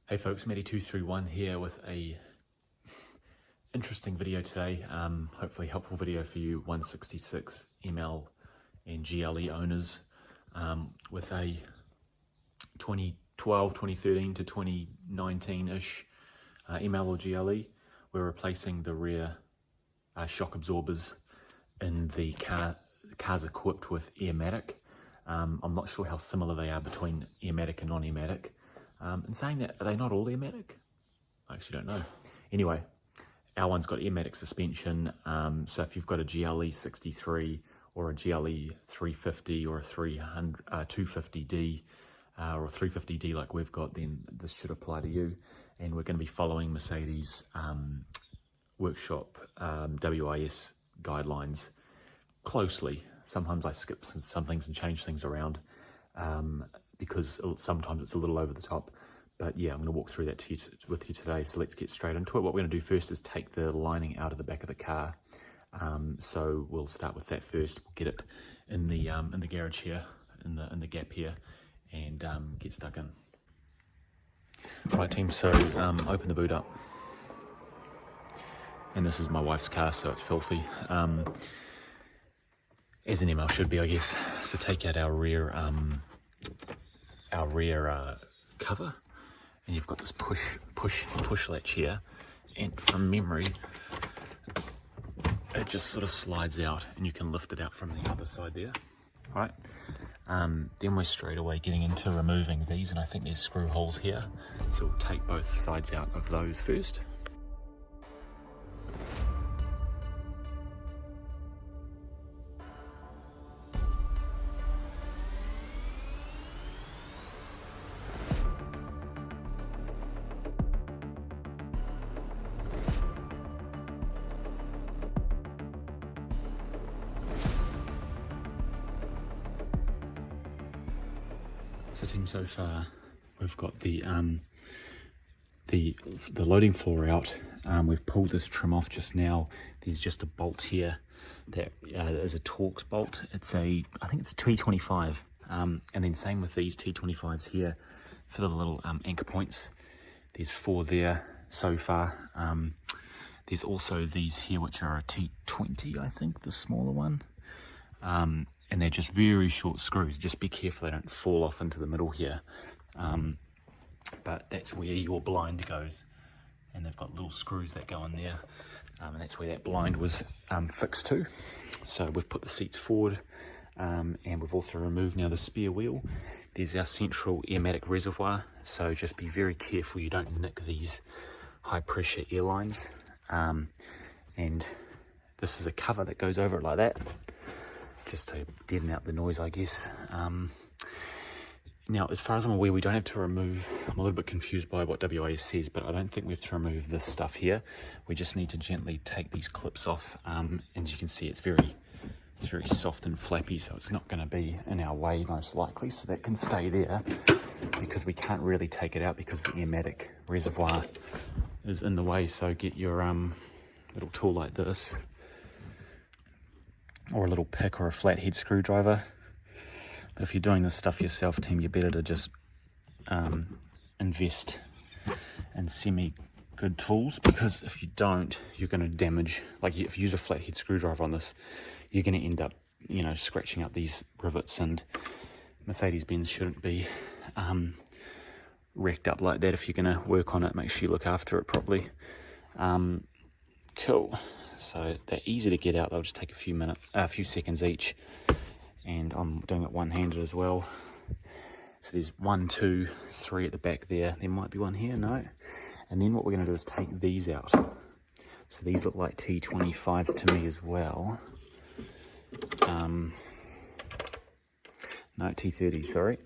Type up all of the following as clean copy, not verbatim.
Hey folks, Matty231 here with a interesting video today. Hopefully helpful video for you 166 ML and GLE owners with a 2012, 2013 to 2019-ish ML or GLE. We're replacing the rear shock absorbers in the car. The car's equipped with Airmatic. I'm not sure how similar they are between Airmatic and non-Airmatic. And saying that, are they not all Airmatic? I actually don't know. Anyway, our one's got Airmatic suspension, so if you've got a GLE 63 or a GLE 350 or a 250D or a 350D like we've got, then this should apply to you. And we're going to be following Mercedes workshop WIS guidelines closely. Sometimes I skip some things and change things around because sometimes it's a little over the top. But yeah, I'm going to walk through that with you today. So let's get straight into it. What we're going to do first is take the lining out of the back of the car. So we'll start with that first. We'll get it in the garage here, in the gap here, and get stuck in. Right, team. So open the boot up, and this is my wife's car, so it's filthy. As an ML should be, I guess. So take out our rear cover, and you've got this push latch here, and from memory it just sort of slides out and you can lift it out from the other side there. All right, then we're straight away getting into removing these, and I think there's screw holes here, so we'll take both sides out of those first. So team, so far we've got the loading floor out. We've pulled this trim off just now. There's just a bolt here that is a Torx bolt. I think it's a T25, and then same with these T25s here for the little anchor points. There's 4 there so far. There's also these here which are a T20, I think, the smaller one. And they're just very short screws. Just be careful they don't fall off into the middle here. But that's where your blind goes. And they've got little screws that go in there. And that's where that blind was fixed to. So we've put the seats forward. And we've also removed now the spare wheel. There's our central Airmatic reservoir. So just be very careful you don't nick these high pressure air lines. And this is a cover that goes over it like that, just to deaden out the noise, I guess. Now, as far as I'm aware, we don't have to remove, I'm a little bit confused by what WIS says, but I don't think we have to remove this stuff here. We just need to gently take these clips off. And as you can see, it's very soft and flappy, so it's not going to be in our way most likely. So that can stay there because we can't really take it out because the Airmatic reservoir is in the way. So get your little tool like this, or a little pick or a flathead screwdriver. But if you're doing this stuff yourself, team, you're better to just invest in semi-good tools, because if you don't, you're going to damage, like if you use a flathead screwdriver on this, you're going to end up, scratching up these rivets, and Mercedes-Benz shouldn't be wrecked up like that. If you're going to work on it, make sure you look after it properly. Cool. So they're easy to get out. They'll just take a few seconds each, and I'm doing it one-handed as well. So there's 1, 2, 3 at the back there. There might be one here, no. And then what we're going to do is take these out. So these look like T25s to me as well. No, T30, sorry.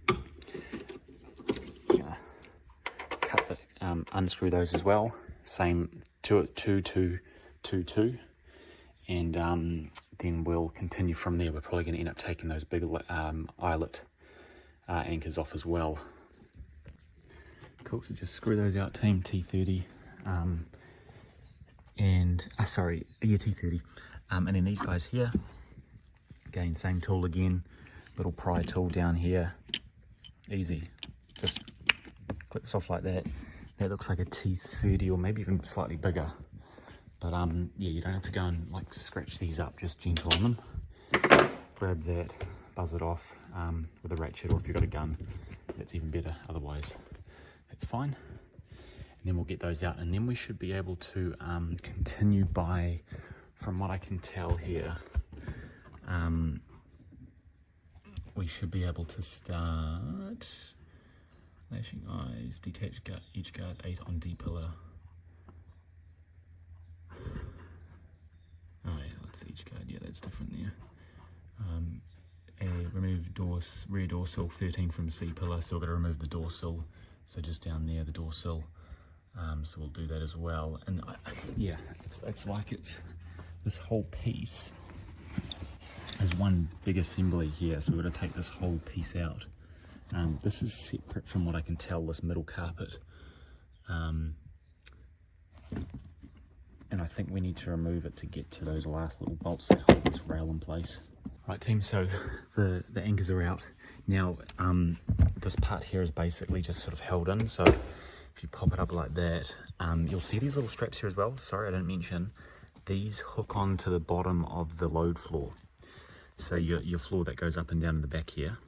I'm going to unscrew those as well. Same 2, and then we'll continue from there. We're probably going to end up taking those big eyelet anchors off as well. Cool, so just screw those out, team. T30, T30, and then these guys here, again, same tool again, little pry tool down here, easy, just clips off like that. That looks like a T30 or maybe even slightly bigger. But yeah, you don't have to go and like scratch these up, just gentle on them. Grab that, buzz it off with a ratchet, or if you've got a gun, that's even better. Otherwise, that's fine. And then we'll get those out, and then we should be able to continue by, from what I can tell here, we should be able to start lashing eyes, detach guard, each guard 8 on D pillar. Oh yeah, that's each guard, yeah, that's different there. Remove rear door sill 13 from C pillar, so we're going to remove the door sill, so just down there, the door sill. So we'll do that as well. And yeah, it's like it's this whole piece is one big assembly here, so we're going to take this whole piece out. This is separate from what I can tell, this middle carpet. And I think we need to remove it to get to those last little bolts that hold this rail in place. Right team, so the anchors are out. Now this part here is basically just sort of held in, so if you pop it up like that, you'll see these little straps here as well. Sorry, I didn't mention. These hook on to the bottom of the load floor. So your floor that goes up and down in the back here,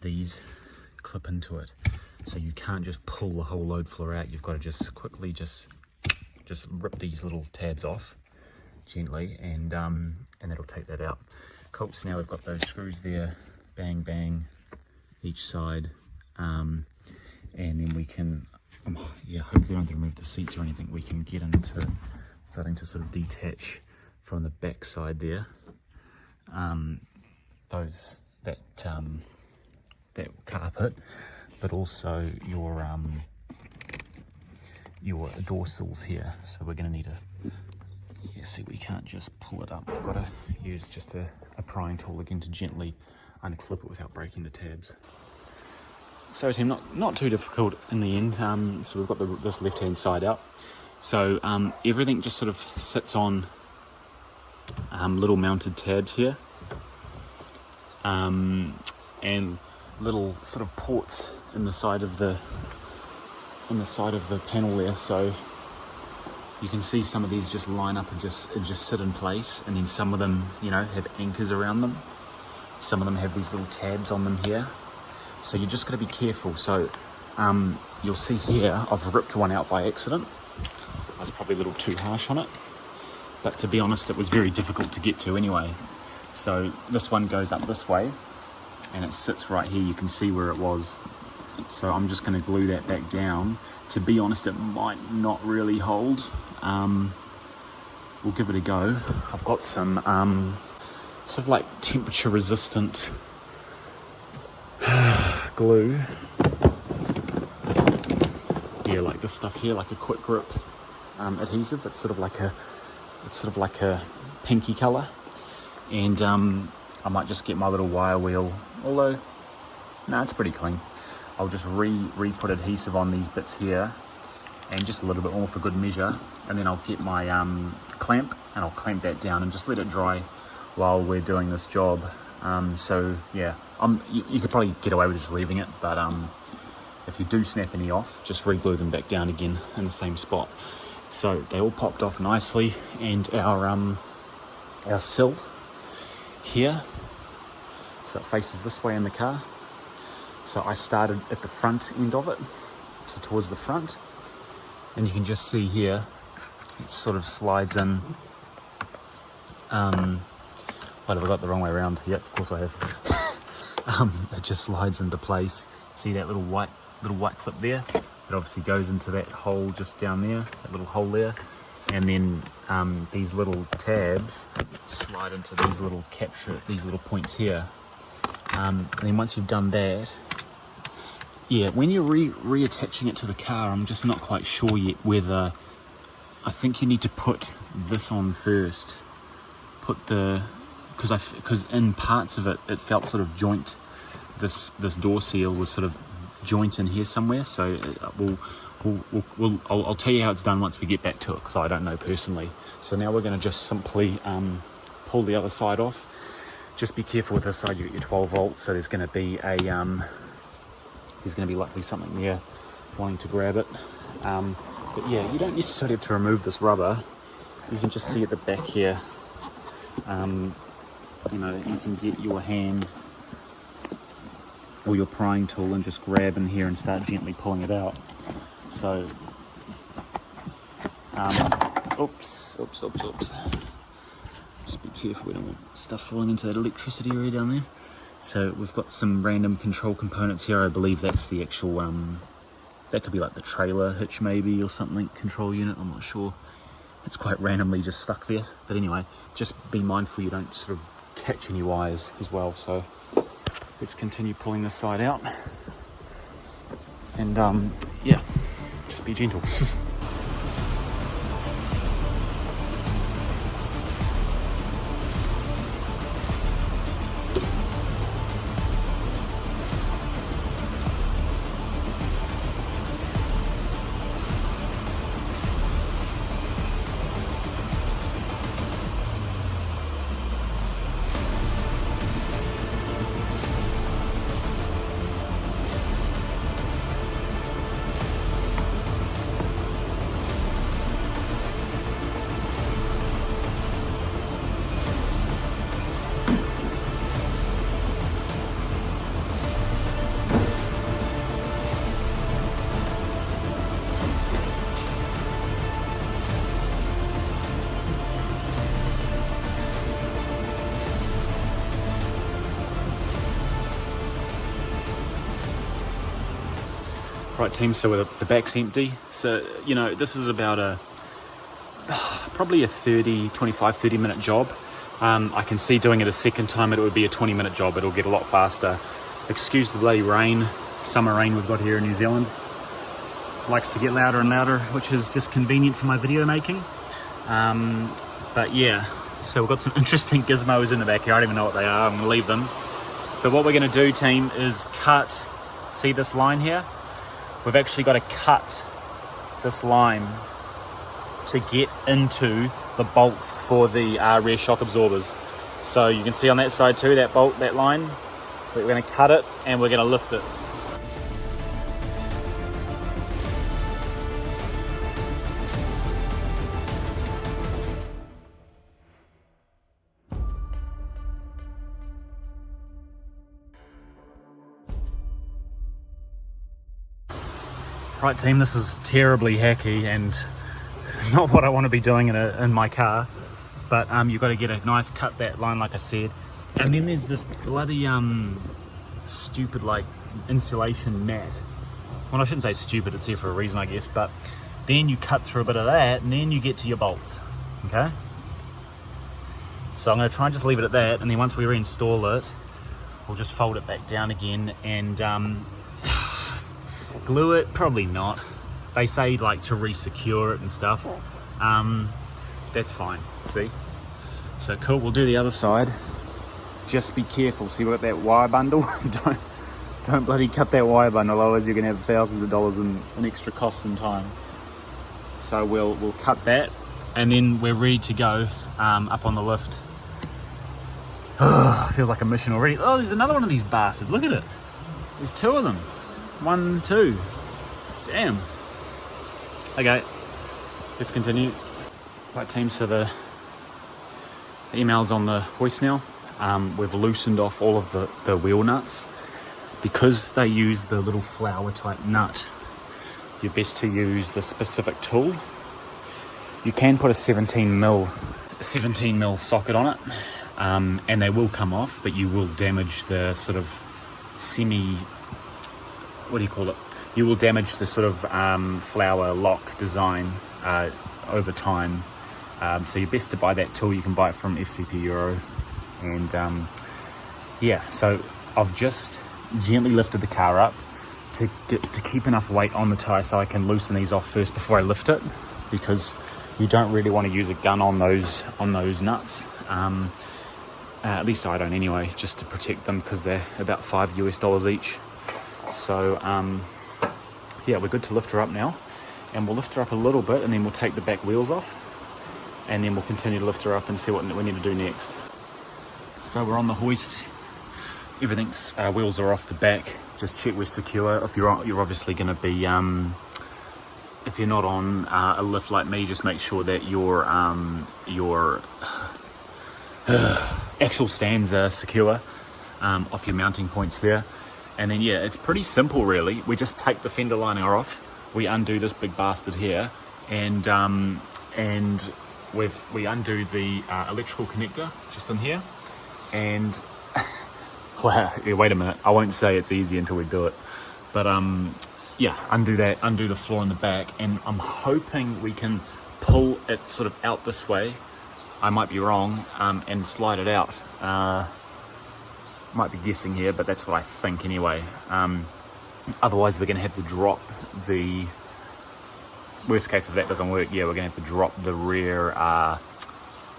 these clip into it. So you can't just pull the whole load floor out. You've got to just quickly just rip these little tabs off gently, and that'll take that out. Cool, so now we've got those screws there, bang bang each side, and then we can, yeah, hopefully we don't have to remove the seats or anything. We can get into starting to sort of detach from the back side there, that carpet, but also your door sills here. So we're going to need see, we can't just pull it up. We've got to use just a prying tool again to gently unclip it without breaking the tabs. So team, not too difficult in the end. So we've got this left hand side out. So everything just sort of sits on little mounted tabs here, and little sort of ports in the side of the panel there. So you can see some of these just line up and just sit in place, and then some of them, you know, have anchors around them. Some of them have these little tabs on them here. So you just got to be careful. So you'll see here, I've ripped one out by accident. I was probably a little too harsh on it, but to be honest, it was very difficult to get to anyway. So this one goes up this way, and it sits right here. You can see where it was. So I'm just going to glue that back down. To be honest, it might not really hold. We'll give it a go. I've got some sort of like temperature resistant glue. Yeah, like this stuff here, like a quick grip adhesive. It's sort of like a pinky colour. And I might just get my little wire wheel, although no, it's pretty clean. I'll just re-put adhesive on these bits here, and just a little bit more for good measure, and then I'll get my clamp, and I'll clamp that down and just let it dry while we're doing this job. So yeah, you could probably get away with just leaving it, but if you do snap any off, just re-glue them back down again in the same spot. So they all popped off nicely, and our sill here, so it faces this way in the car. So I started at the front end of it, so towards the front, and you can just see here, it sort of slides in. What have I got the wrong way around? Yep, of course I have. It just slides into place. See that little white clip there? It obviously goes into that hole just down there, that little hole there, and then these little tabs slide into these little these little points here. And then once you've done that, yeah, when you're reattaching it to the car, I'm just not quite sure yet whether, I think you need to put this on first. Because in parts of it, it felt sort of joint. This door seal was sort of joint in here somewhere. So I'll tell you how it's done once we get back to it, because I don't know personally. So now we're going to just simply pull the other side off. Just be careful with this side. You get your 12 volts, so there's going to be likely something there wanting to grab it. But yeah, you don't necessarily have to remove this rubber. You can just see at the back here, you know, you can get your hand or your prying tool and just grab in here and start gently pulling it out. So, oops. Just be careful, we don't want stuff falling into that electricity area down there. So we've got some random control components here. I believe that's the actual, that could be like the trailer hitch maybe or something, control unit, I'm not sure. It's quite randomly just stuck there. But anyway, just be mindful you don't sort of catch any wires as well. So let's continue pulling this side out. And yeah, just be gentle. Right team, so the back's empty. So, you know, this is about probably a 25-30 minute job. I can see doing it a second time it would be a 20-minute job. It'll get a lot faster. Excuse the bloody rain, summer rain we've got here in New Zealand. Likes to get louder and louder, which is just convenient for my video making. But yeah, so we've got some interesting gizmos in the back here. I don't even know what they are, I'm gonna leave them. But what we're gonna do, team, is cut, see this line here? We've actually got to cut this line to get into the bolts for the rear shock absorbers. So you can see on that side too, that bolt, that line, we're going to cut it and we're going to lift it. Right team, this is terribly hacky and not what I want to be doing in my car, but you've got to get a knife, cut that line like I said, and then there's this bloody stupid like insulation mat. Well, I shouldn't say stupid, it's here for a reason I guess, but then you cut through a bit of that and then you get to your bolts, okay? So I'm going to try and just leave it at that, and then once we reinstall it, we'll just fold it back down again and glue it, probably not. They say like to re-secure it and stuff. That's fine, see? So cool, we'll do the other side. Just be careful, see we've got that wire bundle? don't bloody cut that wire bundle, otherwise you're gonna have thousands of dollars in extra costs and time. So we'll cut that and then we're ready to go up on the lift. Feels like a mission already. Oh, there's another one of these bastards, look at it. There's two of them. 1, 2. Damn. Okay, let's continue. Right team, so the email's on the hoist now. We've loosened off all of the wheel nuts. Because they use the little flower type nut, you're best to use the specific tool. You can put a 17 mil socket on it, and they will come off, but you will damage the sort of what do you call it? You will damage the sort of flower lock design over time. So you're best to buy that tool. You can buy it from FCP Euro. And yeah, so I've just gently lifted the car up to keep enough weight on the tyre so I can loosen these off first before I lift it, because you don't really want to use a gun on those nuts. At least I don't anyway, just to protect them, because they're about $5 US each. So yeah, we're good to lift her up now, and we'll lift her up a little bit and then we'll take the back wheels off, and then we'll continue to lift her up and see what we need to do next. So we're on the hoist everything's wheels are off the back. Just check we're secure. If you're obviously going to be if you're not on a lift like me, just make sure that your axle stands are secure off your mounting points there. And then yeah, it's pretty simple really. We just take the fender liner off, we undo this big bastard here, and we undo the electrical connector just in here, and wow, yeah, wait a minute, I won't say it's easy until we do it, but yeah, undo that, undo the floor in the back, and I'm hoping we can pull it sort of out this way. I might be wrong, and slide it out. Might be guessing here, but that's what I think anyway. Otherwise we're going to have to drop the, worst case if that doesn't work, yeah, we're going to have to drop the rear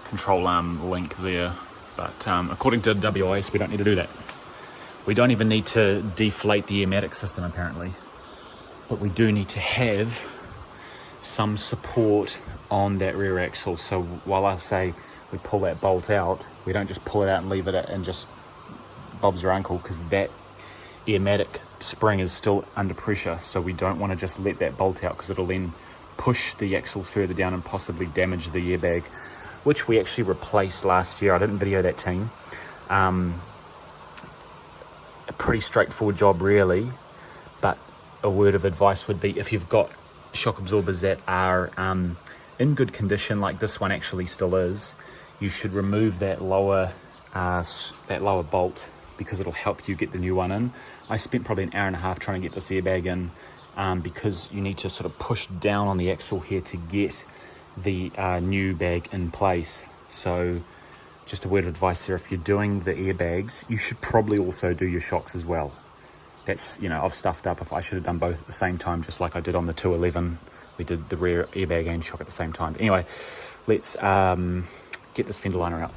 control arm link there. But according to WIS, we don't need to do that. We don't even need to deflate the airmatic system apparently, but we do need to have some support on that rear axle. So while I say we pull that bolt out, we don't just pull it out and leave it and just Bob's your uncle, because that airmatic spring is still under pressure. So we don't want to just let that bolt out, because it'll then push the axle further down and possibly damage the airbag, which we actually replaced last year. I didn't video that team. A pretty straightforward job really, but a word of advice would be, if you've got shock absorbers that are in good condition, like this one actually still is, you should remove that lower bolt, because it'll help you get the new one in. I spent probably an hour and a half trying to get this airbag in, because you need to sort of push down on the axle here to get the new bag in place. So just a word of advice there, if you're doing the airbags, you should probably also do your shocks as well. That's, you know, I've stuffed up. If I should have done both at the same time, just like I did on the 211, we did the rear airbag and shock at the same time. But anyway, let's get this fender liner out.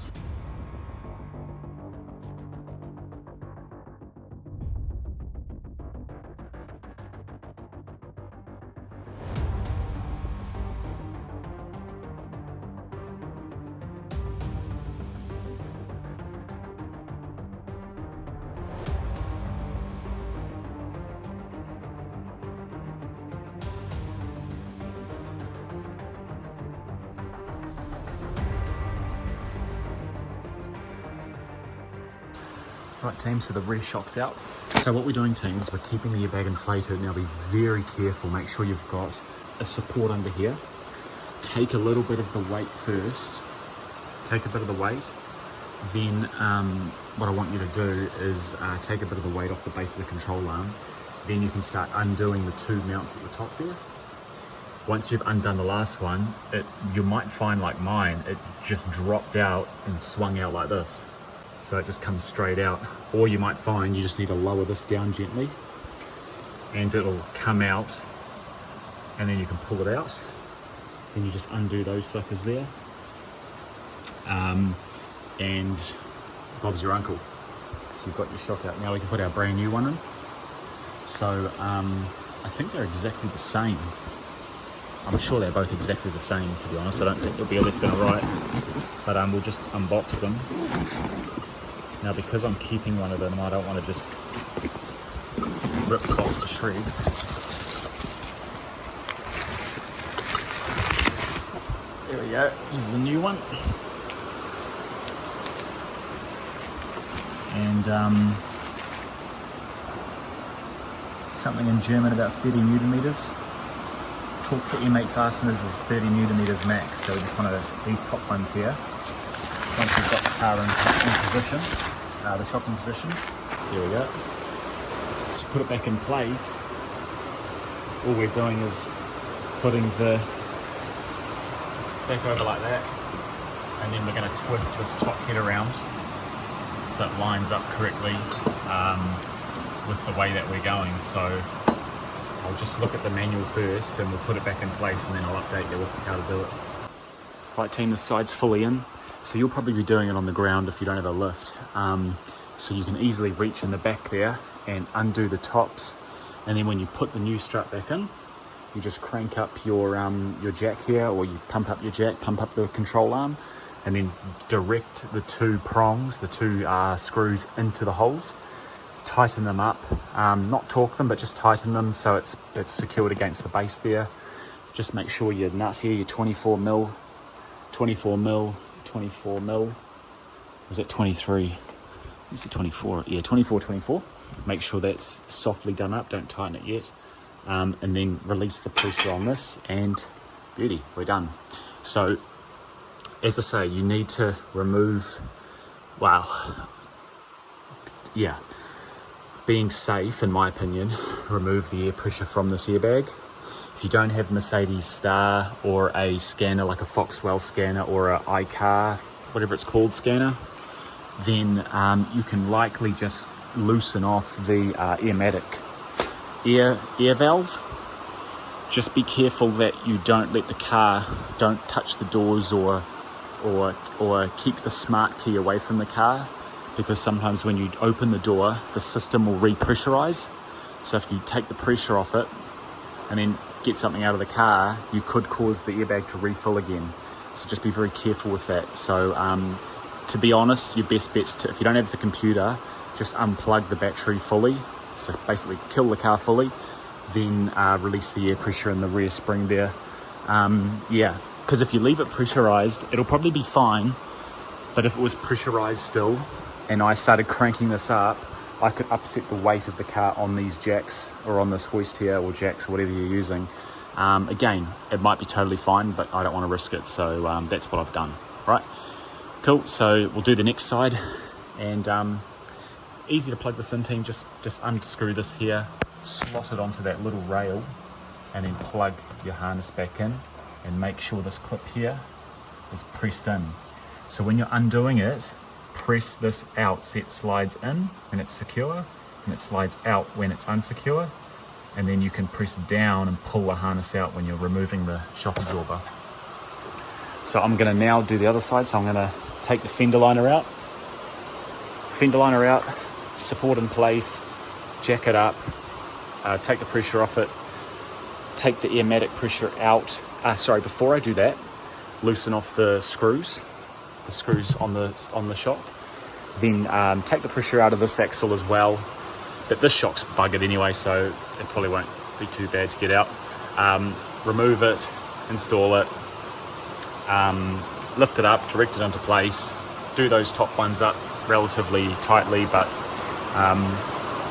Right team, so the rear shock's out. So what we're doing team is we're keeping the airbag inflated. Now be very careful, make sure you've got a support under here. Take a little bit of the weight first, take a bit of the weight, then what I want you to do is take a bit of the weight off the base of the control arm. Then you can start undoing the two mounts at the top there. Once you've undone the last one, you might find, like mine, it just dropped out and swung out like this. So it just comes straight out. Or you might find you just need to lower this down gently and it'll come out, and then you can pull it out. Then you just undo those suckers there. And Bob's your uncle. So you've got your shock out. Now we can put our brand new one in. So I think they're exactly the same. I'm sure they're both exactly the same, to be honest. I don't think there'll be a left and a right. But we'll just unbox them. Now because I'm keeping one of them, I don't want to just rip cops to shreds. There we go, this is the new one. And something in German about 30 Newton meters. Torque for M8 fasteners is 30 Newton meters max, so we just want these top ones here. Once we've got the car in position, the shock in position, there we go. So to put it back in place, all we're doing is putting the back over like that, and then we're going to twist this top head around so it lines up correctly with the way that we're going. So I'll just look at the manual first and we'll put it back in place, and then I'll update you with how to do it. Right team, this side's fully in. So you'll probably be doing it on the ground if you don't have a lift. So you can easily reach in the back there and undo the tops. And then when you put the new strut back in, you just crank up your jack here, or you pump up your jack, pump up the control arm, and then direct the two prongs, the two screws into the holes. Tighten them up, not torque them, but just tighten them so it's secured against the base there. Just make sure your nut here, your 24 mil, was it 23? Is it 24? Yeah, 24. Make sure that's softly done up, don't tighten it yet. And then release the pressure on this, and beauty, we're done. So, as I say, you need to remove, being safe, in my opinion, remove the air pressure from this airbag. If you don't have Mercedes Star or a scanner like a Foxwell scanner or a iCar, whatever it's called, scanner, then you can likely just loosen off the airmatic air valve. Just be careful that you don't let the car, don't touch the doors or keep the smart key away from the car, because sometimes when you open the door, the system will repressurize. So if you take the pressure off it and then get something out of the car, you could cause the airbag to refill again. So just be very careful with that. So to be honest, your best bet's to, if you don't have the computer, just unplug the battery fully. So basically kill the car fully, then release the air pressure in the rear spring there. Because if you leave it pressurized, it'll probably be fine. But if it was pressurized still, and I started cranking this up, I could upset the weight of the car on these jacks, or on this hoist here, or jacks, or whatever you're using. Again, it might be totally fine, but I don't want to risk it, so that's what I've done. Right, cool. So we'll do the next side, and easy to plug this in, team. Just unscrew this here, slot it onto that little rail, and then plug your harness back in, and make sure this clip here is pressed in. So when you're undoing it, press this out so it slides in when it's secure, and it slides out when it's unsecure, and then you can press down and pull the harness out when you're removing the shock absorber. So I'm going to now do the other side. So I'm going to take the fender liner out, support in place, jack it up, take the pressure off it, take the airmatic pressure out. Before I do that, loosen off the screws on the shock. Then take the pressure out of this axle as well. But this shock's buggered anyway, so it probably won't be too bad to get out. Remove it, install it, lift it up, direct it into place. Do those top ones up relatively tightly, but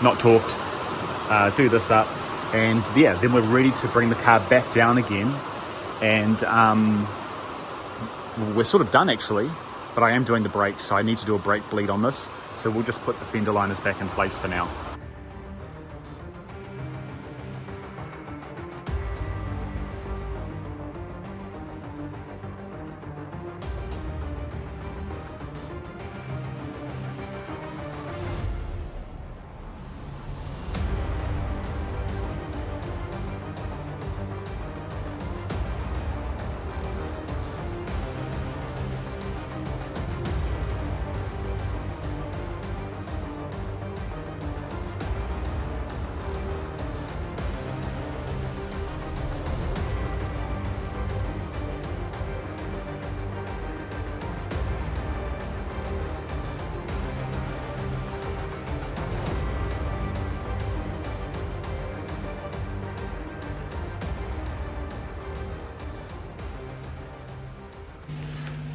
not torqued. Do this up, and then we're ready to bring the car back down again. And we're sort of done actually, but I am doing the brakes, so I need to do a brake bleed on this. So we'll just put the fender liners back in place for now.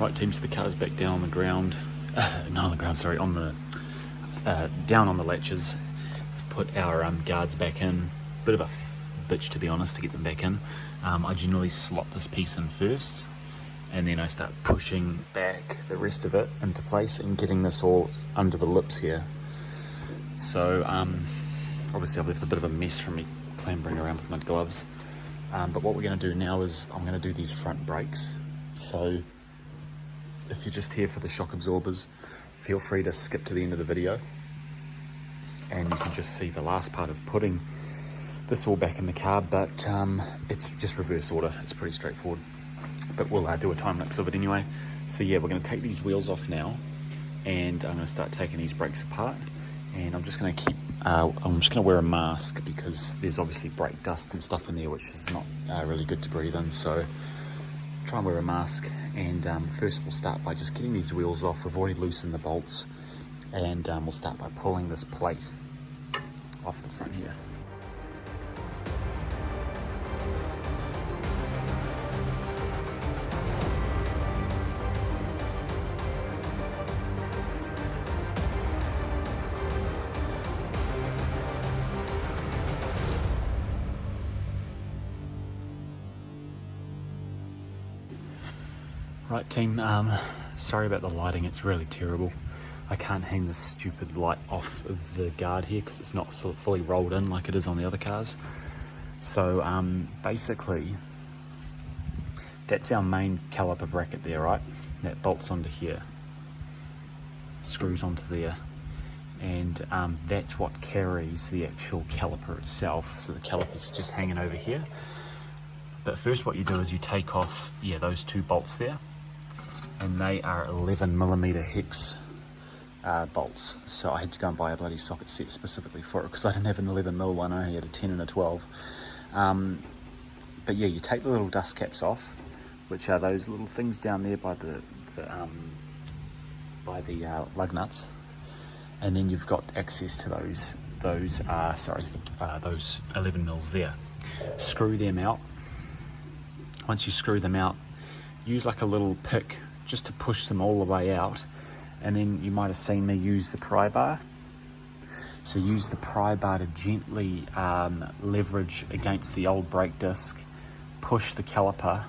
Right team, so the car's back down on the ground, not on the ground, sorry, on the, down on the latches. We've put our guards back in. Bit of a bitch, to be honest, to get them back in. I generally slot this piece in first, and then I start pushing back the rest of it into place and getting this all under the lips here. So obviously I've left a bit of a mess from me clambering around with my gloves. But what we're going to do now is I'm going to do these front brakes. So if you're just here for the shock absorbers, feel free to skip to the end of the video, and you can just see the last part of putting this all back in the car. But it's just reverse order, it's pretty straightforward, but we'll do a time lapse of it anyway. So yeah, we're going to take these wheels off now, and I'm going to start taking these brakes apart, and I'm just going to wear a mask because there's obviously brake dust and stuff in there, which is not really good to breathe in. So try and wear a mask, and first we'll start by just getting these wheels off. We've already loosened the bolts, and we'll start by pulling this plate off the front here. Right team, sorry about the lighting, it's really terrible. I can't hang this stupid light off of the guard here because it's not fully rolled in like it is on the other cars. So basically, that's our main caliper bracket there, right? That bolts onto here, screws onto there, and that's what carries the actual caliper itself. So the caliper's just hanging over here. But first what you do is you take off, those two bolts there, and they are 11mm hex bolts. So I had to go and buy a bloody socket set specifically for it because I didn't have an 11mm one, I only had a 10 and a 12. But yeah, you take the little dust caps off, which are those little things down there by the lug nuts, and then you've got access to those 11mm there. Screw them out. Once you screw them out, use like a little pick just to push them all the way out, and then you might have seen me use the pry bar. So use the pry bar to gently leverage against the old brake disc, push the caliper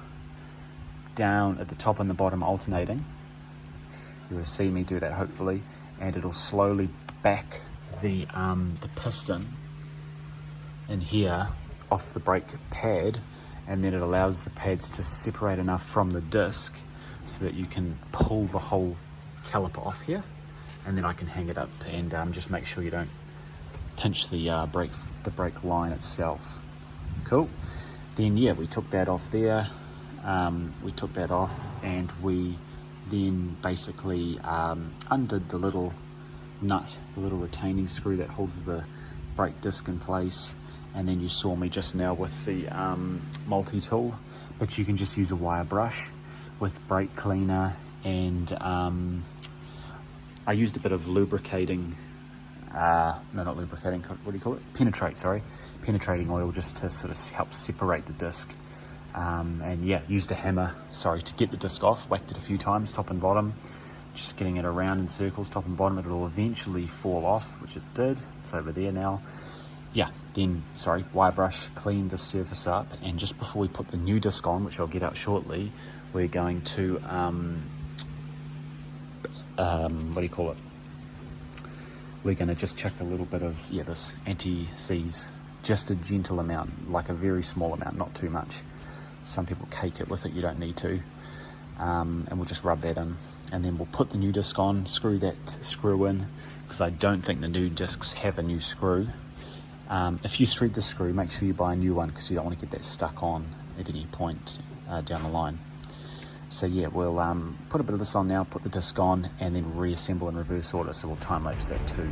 down at the top and the bottom alternating. You will see me do that hopefully, and it'll slowly back the piston in here off the brake pad, and then it allows the pads to separate enough from the disc so that you can pull the whole caliper off here, and then I can hang it up and just make sure you don't pinch the brake line itself. Cool. Then we took that off there. We took that off, and we then basically undid the little nut, the little retaining screw that holds the brake disc in place. And then you saw me just now with the multi-tool, but you can just use a wire brush with brake cleaner, and I used a bit of lubricating, no, not lubricating, what do you call it? Penetrating oil, just to sort of help separate the disc. And used a hammer, to get the disc off, whacked it a few times, top and bottom, just getting it around in circles, top and bottom. It'll eventually fall off, which it did. It's over there now. Then, wire brush, clean the surface up, and just before we put the new disc on, which I'll get out shortly, we're going to, we're going to just chuck a little bit of, this anti-seize, just a gentle amount, like a very small amount, not too much. Some people cake it with it, you don't need to. And we'll just rub that in, and then we'll put the new disc on, screw that screw in, because I don't think the new discs have a new screw. If you thread the screw, make sure you buy a new one, because you don't want to get that stuck on at any point down the line. So we'll put a bit of this on now, put the disc on, and then reassemble in reverse order, so we'll time lapse that too.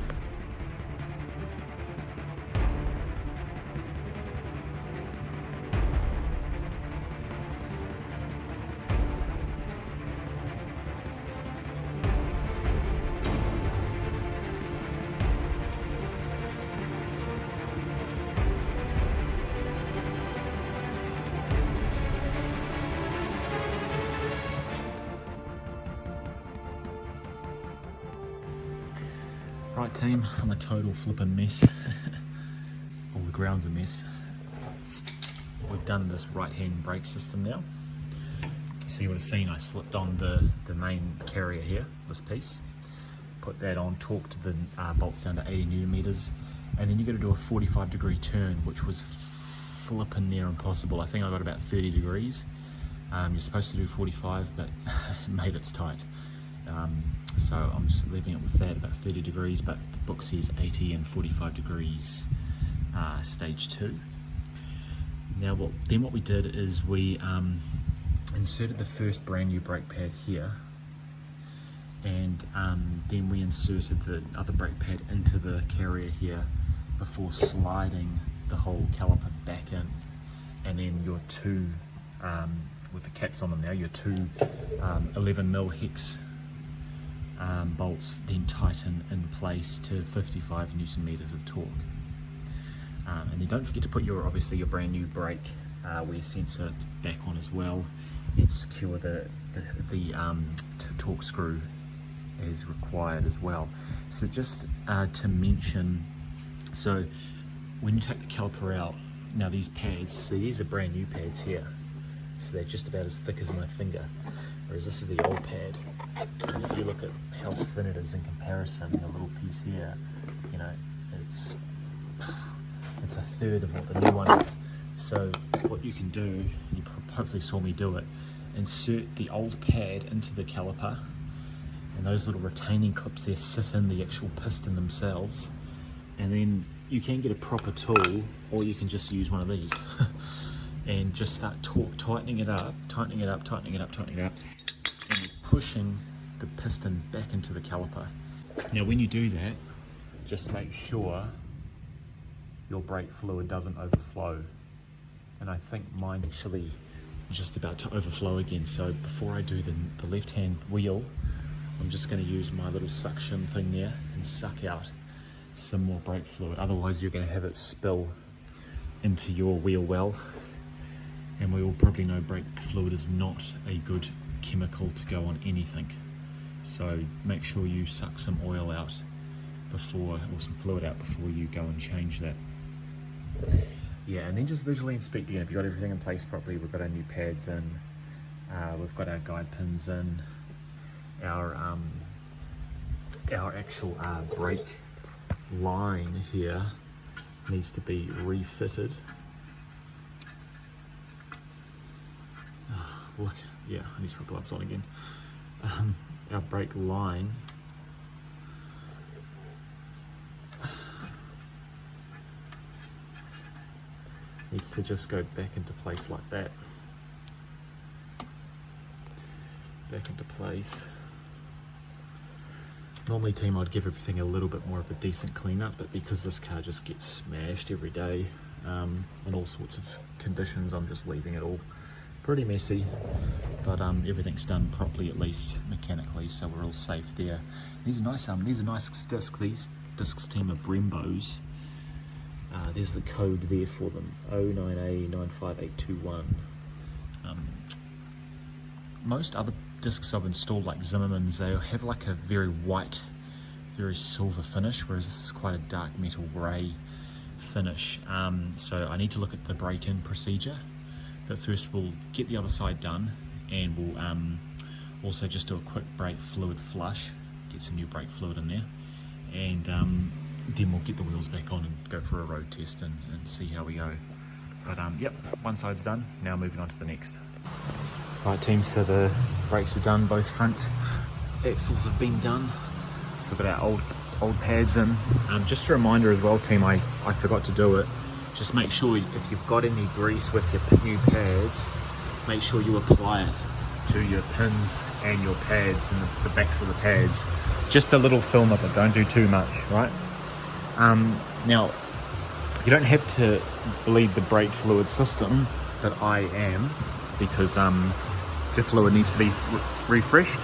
Right team, I'm a total flippin' mess. All the ground's a mess. We've done this right-hand brake system now. So you would have seen I slipped on the main carrier here, this piece. Put that on, torqued the bolts down to 80 newton meters, and then you got to do a 45-degree turn, which was flippin' near impossible. I think I got about 30 degrees. You're supposed to do 45, but mate, it's tight. So I'm just leaving it with that, about 30 degrees, but the book says 80 and 45 degrees stage 2. Now what we did is we inserted the first brand new brake pad here, and then we inserted the other brake pad into the carrier here before sliding the whole caliper back in, and then your two with the caps on them now, your two 11mm hex bolts then tighten in place to 55 Newton meters of torque. And then don't forget to put obviously your brand new brake wear sensor back on as well, and secure the torque screw as required as well. So just to mention, so when you take the caliper out, now these pads, see these are brand new pads here, so they're just about as thick as my finger, whereas this is the old pad. If you look at how thin it is in comparison, the little piece here, you know, it's a third of what the new one is. So what you can do, you hopefully saw me do it, insert the old pad into the caliper, and those little retaining clips there sit in the actual piston themselves, and then you can get a proper tool, or you can just use one of these and just start tightening it up, and pushing the piston back into the caliper. Now when you do that, just make sure your brake fluid doesn't overflow. And I think mine actually just about to overflow again. So before I do the left-hand wheel, I'm just going to use my little suction thing there and suck out some more brake fluid. Otherwise you're going to have it spill into your wheel well. And we all probably know brake fluid is not a good chemical to go on anything. So make sure you suck some oil out before, or some fluid out before you go and change that. Yeah, and then just visually inspect again. If you've got everything in place properly, we've got our new pads in, we've got our guide pins in, our actual brake line here needs to be refitted. Look, yeah, I need to put gloves on again. Our brake line needs to just go back into place like that. Back into place. Normally, team, I'd give everything a little bit more of a decent cleanup, but because this car just gets smashed every day in all sorts of conditions, I'm just leaving it all pretty messy. But everything's done properly, at least mechanically, so we're all safe there. These are nice discs. These discs, team, are Brembos. There's the code there for them, 09A95821. Most other discs I've installed, like Zimmerman's, they have like a very white, very silver finish, whereas this is quite a dark metal grey finish. So I need to look at the break-in procedure, but first we'll get the other side done, and we'll also just do a quick brake fluid flush, get some new brake fluid in there, and then we'll get the wheels back on and go for a road test and see how we go. But yep, one side's done, now moving on to the next. Right team, so the brakes are done, both front axles have been done. So we've got our old pads in. Just a reminder as well team, I forgot to do it. Just make sure if you've got any grease with your new pads, make sure you apply it to your pins and your pads and the backs of the pads. Just a little film of it, don't do too much, right? Now, you don't have to bleed the brake fluid system, but I am, because the fluid needs to be refreshed.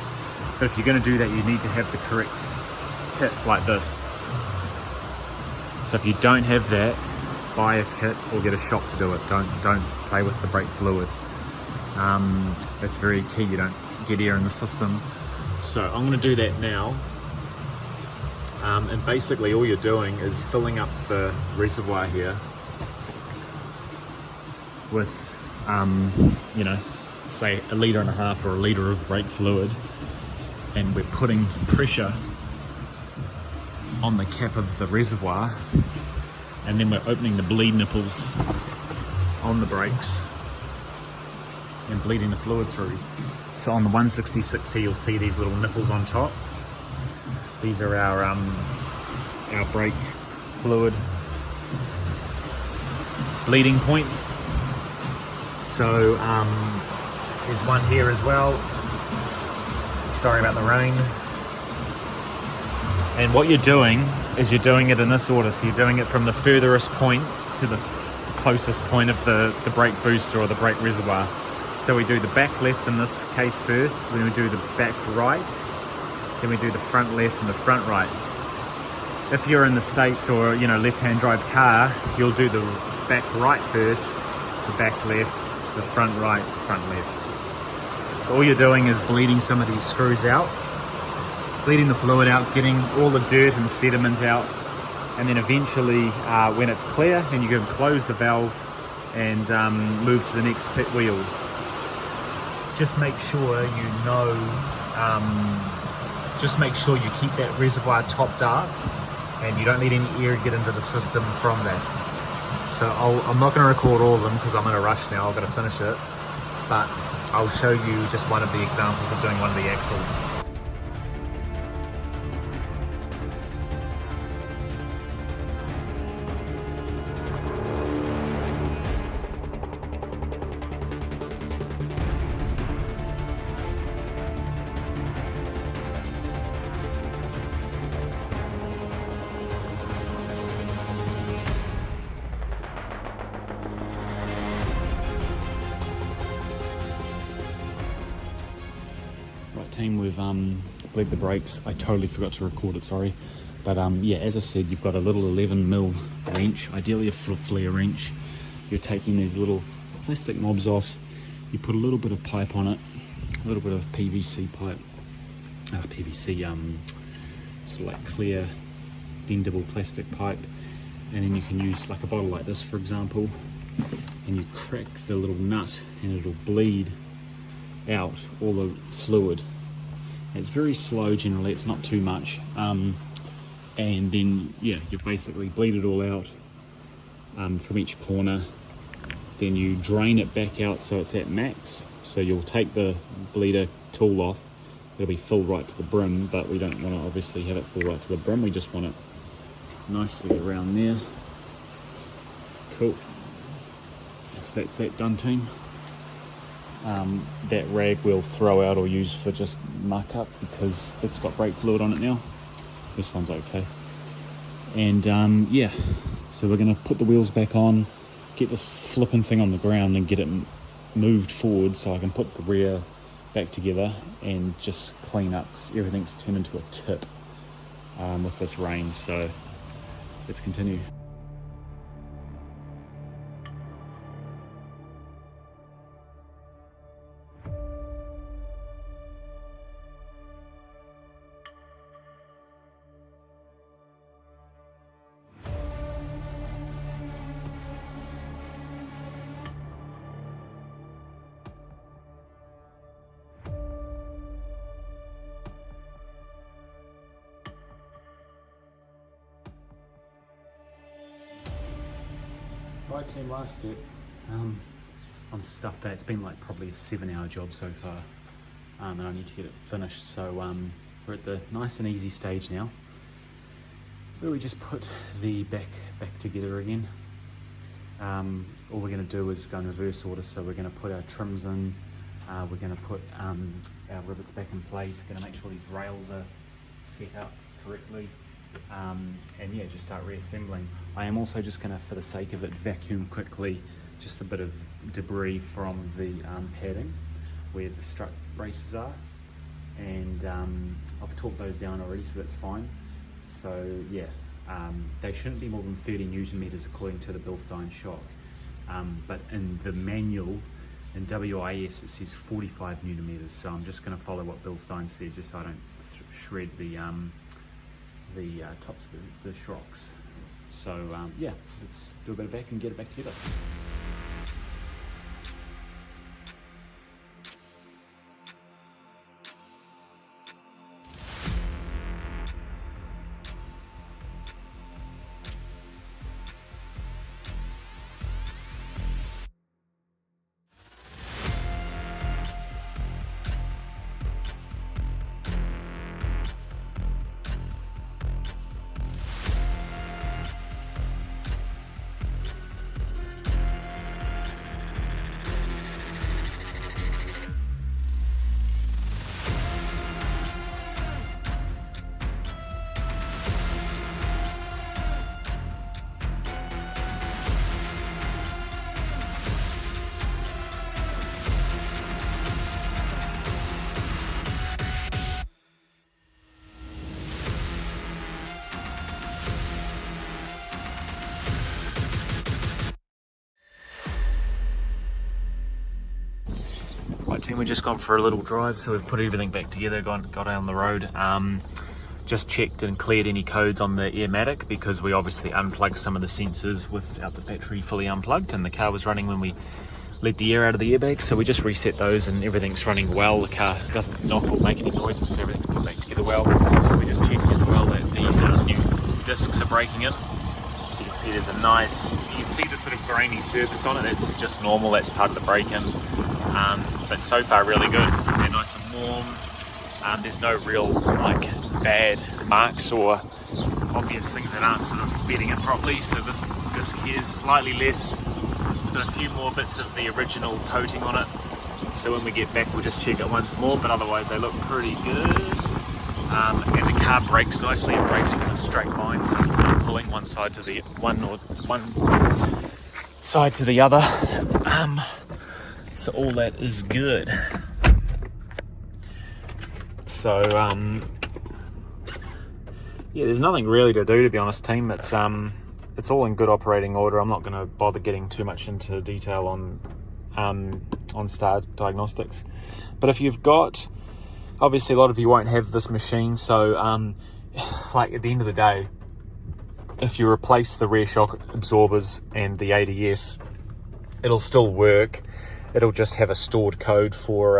But if you're going to do that, you need to have the correct kit like this. So if you don't have that, buy a kit or get a shop to do it. Don't play with the brake fluid. That's very key. You don't get air in the system. So I'm going to do that now. And basically all you're doing is filling up the reservoir here with, you know, say 1.5 litres or 1 litre of brake fluid, and we're putting pressure on the cap of the reservoir, and then we're opening the bleed nipples on the brakes and bleeding the fluid through. So on the 166 here, you'll see these little nipples on top. These are our brake fluid bleeding points. So there's one here as well. Sorry about the rain. And what you're doing is you're doing it in this order. So you're doing it from the furthest point to the closest point of the brake booster or the brake reservoir. So we do the back left in this case first, then we do the back right, then we do the front left and the front right. If you're in the States or, you know, left-hand drive car, you'll do the back right first, the back left, the front right, front left. So all you're doing is bleeding some of these screws out, bleeding the fluid out, getting all the dirt and sediment out, and then eventually when it's clear, then you can close the valve and move to the next pit wheel. Just make sure you know, just make sure you keep that reservoir topped up and you don't let any air get into the system from that. So I'm not going to record all of them because I'm in a rush now, I've got to finish it, but I'll show you just one of the examples of doing one of the axles. Team, we've bled the brakes. I totally forgot to record it, sorry, but yeah, as I said, you've got a little 11mm wrench, ideally a flare wrench. You're taking these little plastic knobs off, you put a little bit of pipe on it, a little bit of PVC pipe, PVC sort of like clear bendable plastic pipe, and then you can use like a bottle like this, for example, and you crack the little nut and it'll bleed out all the fluid. It's very slow generally, it's not too much, and then yeah, you basically bleed it all out from each corner. Then you drain it back out so it's at max. So you'll take the bleeder tool off, it'll be filled right to the brim, but we don't want to obviously have it full right to the brim, we just want it nicely around there. Cool, so that's that done, team. That rag we'll throw out or use for just muck up because it's got brake fluid on it now. This one's okay. And yeah, so we're going to put the wheels back on, get this flipping thing on the ground and get it moved forward so I can put the rear back together and just clean up because everything's turned into a tip with this rain. So let's continue. Right team, last step. I'm stuffed out. It's been like probably a 7-hour job so far, and I need to get it finished. So we're at the nice and easy stage now, where we just put the back together again. All we're going to do is go in reverse order. So we're going to put our trims in. We're going to put our rivets back in place. Going to make sure these rails are set up correctly. And yeah, just start reassembling. I am also just going to, for the sake of it, vacuum quickly just a bit of debris from the padding where the strut braces are, and I've torqued those down already, so that's fine. So yeah, they shouldn't be more than 30 Newton meters according to the Bilstein shock, but in the manual in WIS it says 45 Newton meters, so I'm just going to follow what Bilstein said just so I don't shred the tops of the shocks. So yeah, let's do a bit of vac and get it back together. Right team, we've just gone for a little drive, so we've put everything back together, got on the road. Just checked and cleared any codes on the airmatic, because we obviously unplugged some of the sensors without the battery fully unplugged, and the car was running when we let the air out of the airbag, so we just reset those and everything's running well. The car doesn't knock or make any noises, so everything's put back together well. We're just checking as well that these new discs are breaking in. So you can see there's a nice, you can see the sort of grainy surface on it. That's just normal, that's part of the break-in. But so far really good. They're nice and warm. There's no real like bad marks or obvious things that aren't sort of bedding in properly. So this disc here is slightly less. It's got a few more bits of the original coating on it. So when we get back, we'll just check it once more, but otherwise they look pretty good. And the car brakes nicely. It brakes from a straight line, so it's not pulling one side to the other. So all that is good. So yeah, there's nothing really to do, to be honest, team. It's all in good operating order. I'm not going to bother getting too much into detail on Star Diagnostics, but if you've got, obviously a lot of you won't have this machine, so like at the end of the day, if you replace the rear shock absorbers and the ADS, it'll still work. It'll just have a stored code for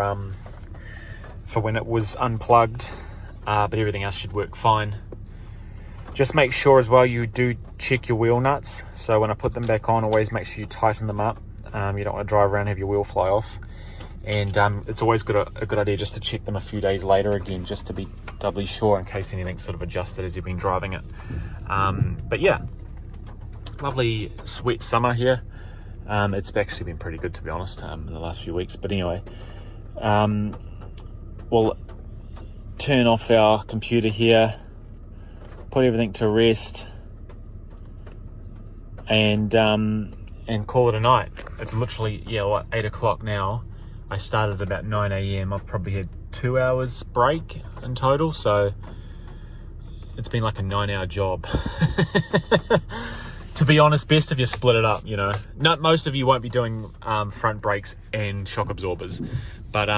when it was unplugged, but everything else should work fine. Just make sure as well you do check your wheel nuts. So when I put them back on, always make sure you tighten them up. You don't want to drive around and have your wheel fly off. And it's always a good idea just to check them a few days later again, just to be doubly sure in case anything's sort of adjusted as you've been driving it. But yeah, lovely sweet summer here. It's actually been pretty good, to be honest, in the last few weeks. But anyway, we'll turn off our computer here, put everything to rest, and call it a night. It's literally, yeah, what, 8 o'clock now. I started about 9 AM. I've probably had 2 hours break in total, so it's been like a 9-hour job. To be honest, best if you split it up, you know. Most of you won't be doing front brakes and shock absorbers, but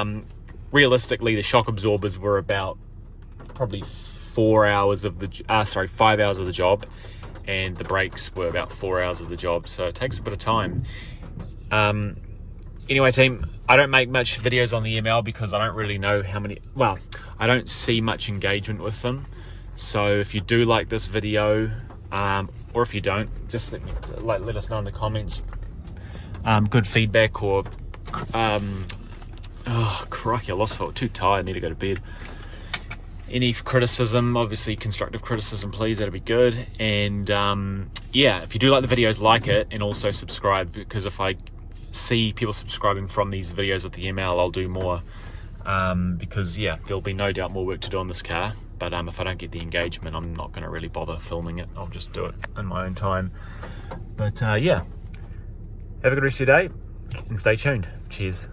realistically, the shock absorbers were about probably 5 hours of the job, and the brakes were about 4 hours of the job, so it takes a bit of time. Anyway, team, I don't make much videos on the ML because I don't really know how many, well, I don't see much engagement with them. So if you do like this video, or if you don't, just let us know in the comments. Good feedback, or oh crikey, I lost it, too tired, need to go to bed. Any criticism, obviously constructive criticism, please, that'd be good. And yeah, if you do like the videos, like it, and also subscribe, because if I see people subscribing from these videos with the ML, I'll do more, because yeah, there'll be no doubt more work to do on this car. But if I don't get the engagement, I'm not going to really bother filming it. I'll just do it in my own time. But yeah, have a good rest of your day and stay tuned. Cheers.